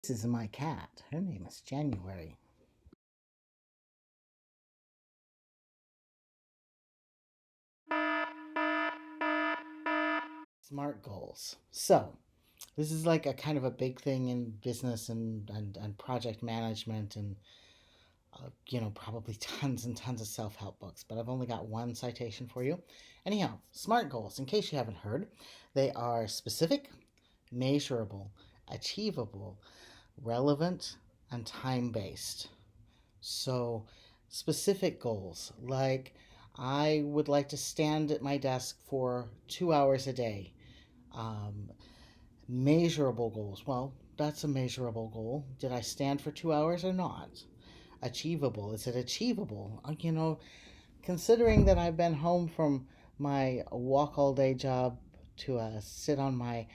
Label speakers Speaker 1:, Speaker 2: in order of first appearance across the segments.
Speaker 1: This is my cat. Her name is January. Smart goals. So, this is like a kind of a big thing in business and project management and, probably tons and tons of self help books. But I've only got one citation for you. Anyhow, SMART goals, in case you haven't heard, they are specific, measurable, achievable, relevant, and time based. So, specific goals like I would like to stand at my desk for 2 hours a day. Um, Measurable goals. Well, that's a measurable goal. Did I stand for 2 hours or not? Achievable. Is it achievable? Considering that I've been home from my walk all day job to sit on my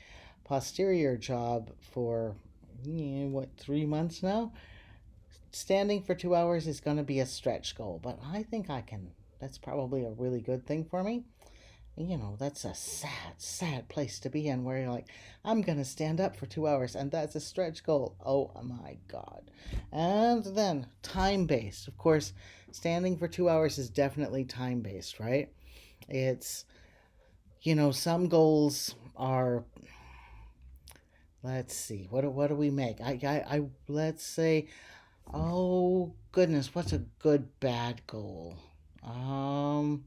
Speaker 1: posterior job for, 3 months now? Standing for 2 hours is going to be a stretch goal, but I think I can. That's probably a really good thing for me. That's a sad, sad place to be in where you're like, I'm going to stand up for 2 hours, and that's a stretch goal. Oh my God. And then time based. Of course, standing for 2 hours is definitely time based, right? It's, some goals are, let's see, what do we make? Let's say, oh goodness, what's a good bad goal? Um,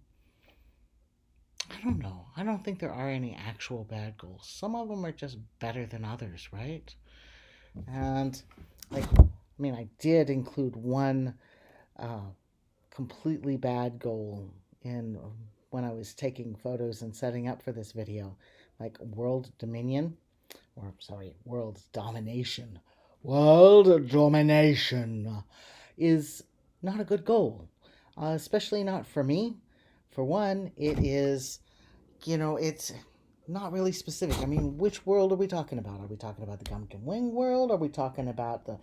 Speaker 1: I don't know. I don't think there are any actual bad goals. Some of them are just better than others, right? And I did include one uh, completely bad goal in when I was taking photos and setting up for this video, like world dominion, or sorry, world domination. World domination is not a good goal, especially not for me. For one, it's not really specific. I mean, which world are we talking about? Are we talking about the Gum Wing world? Are we talking about the,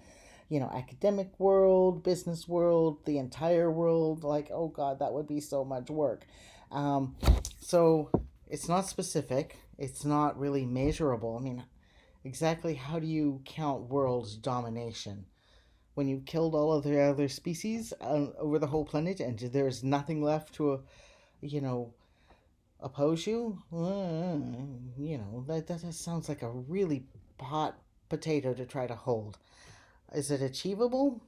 Speaker 1: academic world, business world, the entire world? Like, oh God, that would be so much work. Um, so it's not specific. It's not really measurable. I mean, exactly how do you count world domination? When you've killed all of the other species over the whole planet and there's nothing left to, you know, oppose you? That sounds like a really hot potato to try to hold. Is it achievable?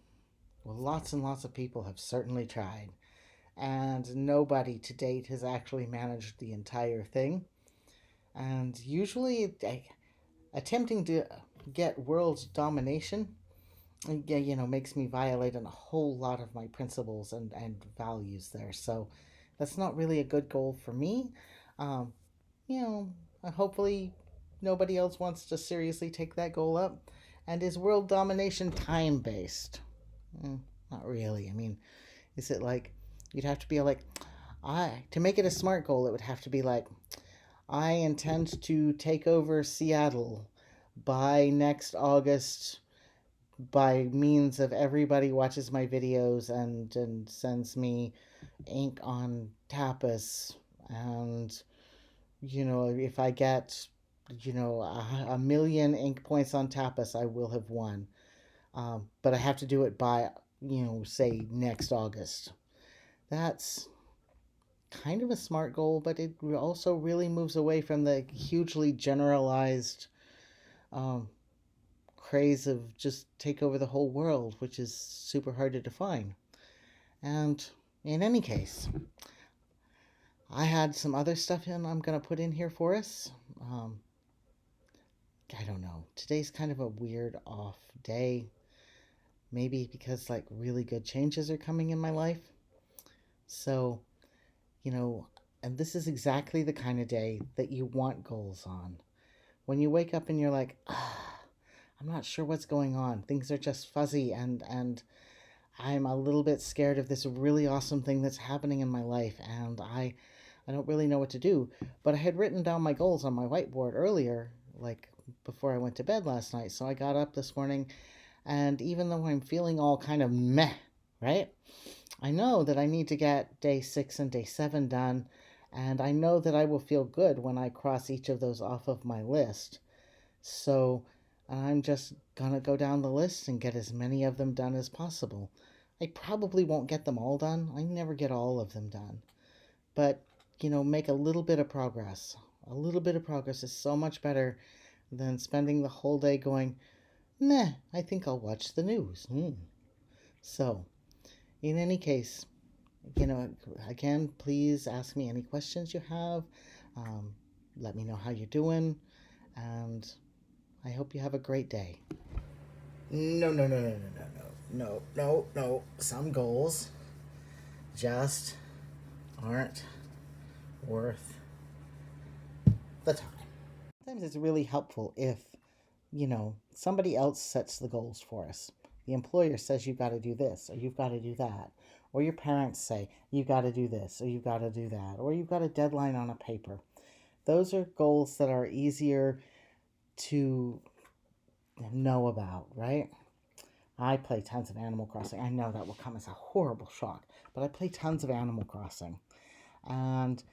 Speaker 1: Well, lots and lots of people have certainly tried, and nobody to date has actually managed the entire thing. And usually, attempting to get world domination, makes me violate a whole lot of my principles and values there. So that's not really a good goal for me. Um, you know, hopefully nobody else wants to seriously take that goal up. And is world domination time based? Not really. I mean, is it like you'd have to be like, I to make it a smart goal, it would have to be like, I intend to take over Seattle by next August by means of everybody watches my videos and sends me ink on tapas and if I get a million ink points on tapas, I will have won. But I have to do it by say next August. That's kind of a smart goal, but it also really moves away from the hugely generalized um, craze of just take over the whole world, which is super hard to define. And in any case, I had some other stuff I'm going to put in here for us. Um, I don't know. Today's kind of a weird off day. Maybe because like really good changes are coming in my life. So, you know, and this is exactly the kind of day that you want goals on. When you wake up and you're like, I'm not sure what's going on. Things are just fuzzy and I'm a little bit scared of this really awesome thing that's happening in my life and I don't really know what to do. But I had written down my goals on my whiteboard earlier, like before I went to bed last night. So I got up this morning, and even though I'm feeling all kind of meh, right? I know that I need to get day 6 and day 7 done, and I know that I will feel good when I cross each of those off of my list. So And I'm just gonna go down the list and get as many of them done as possible. I probably won't get them all done. I never get all of them done. But, make a little bit of progress. A little bit of progress is so much better than spending the whole day going, meh, I think I'll watch the news. So, in any case, again, please ask me any questions you have. Um, Let me know how you're doing, and I hope you have a great day. No, no, no, no, no, no, no, no, no, no. Some goals just aren't worth the time. Sometimes it's really helpful if, somebody else sets the goals for us. The employer says you've got to do this, or you've got to do that. Or your parents say you've got to do this, or you've got to do that. Or you've got a deadline on a paper. Those are goals that are easier to know about, right? I play tons of Animal Crossing. I know that will come as a horrible shock, but I play tons of Animal Crossing. And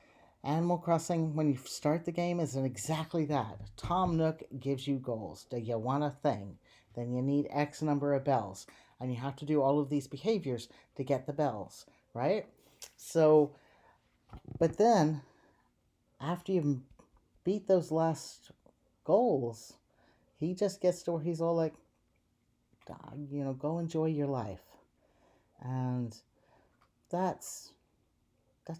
Speaker 1: Animal Crossing, when you start the game, is exactly that. Tom Nook gives you goals. Do you want a thing? Then you need X number of bells. And you have to do all of these behaviors to get the bells, right? So, but then, after you beat those last goals, he just gets to where he's all like, go enjoy your life. And that's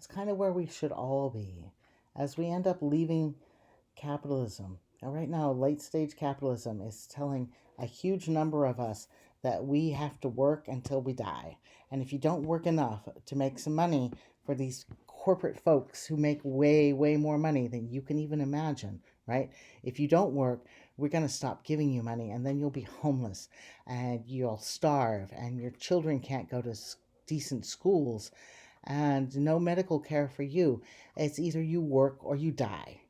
Speaker 1: kind of where we should all be as we end up leaving capitalism. Now, right now, late stage capitalism is telling a huge number of us that we have to work until we die. And if you don't work enough to make some money for these corporate folks who make way, way more money than you can even imagine, right? If you don't work, we're going to stop giving you money, and then you'll be homeless and you'll starve, and your children can't go to decent schools, and no medical care for you. It's either you work or you die.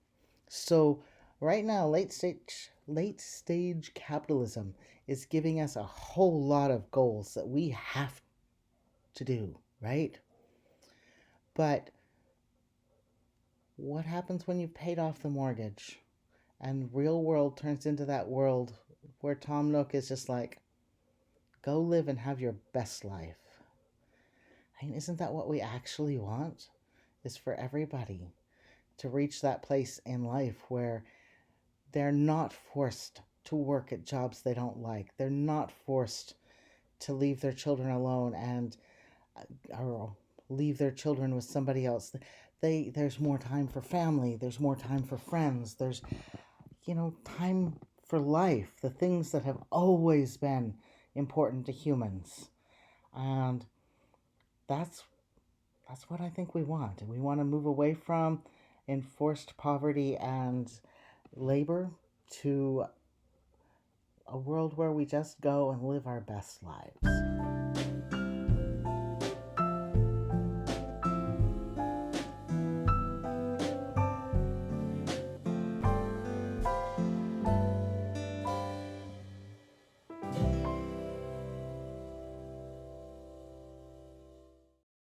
Speaker 1: So right now, late stage capitalism is giving us a whole lot of goals that we have to do, right? But what happens when you've paid off the mortgage and real world turns into that world where Tom Nook is just like, go live and have your best life? I mean, isn't that what we actually want? Is for everybody to reach that place in life where they're not forced to work at jobs they don't like. They're not forced to leave their children alone and or leave their children with somebody else. There's more time for family, there's more time for friends, there's time for life, the things that have always been important to humans. And that's what I think we want. We want to move away from enforced poverty and labor to a world where we just go and live our best lives.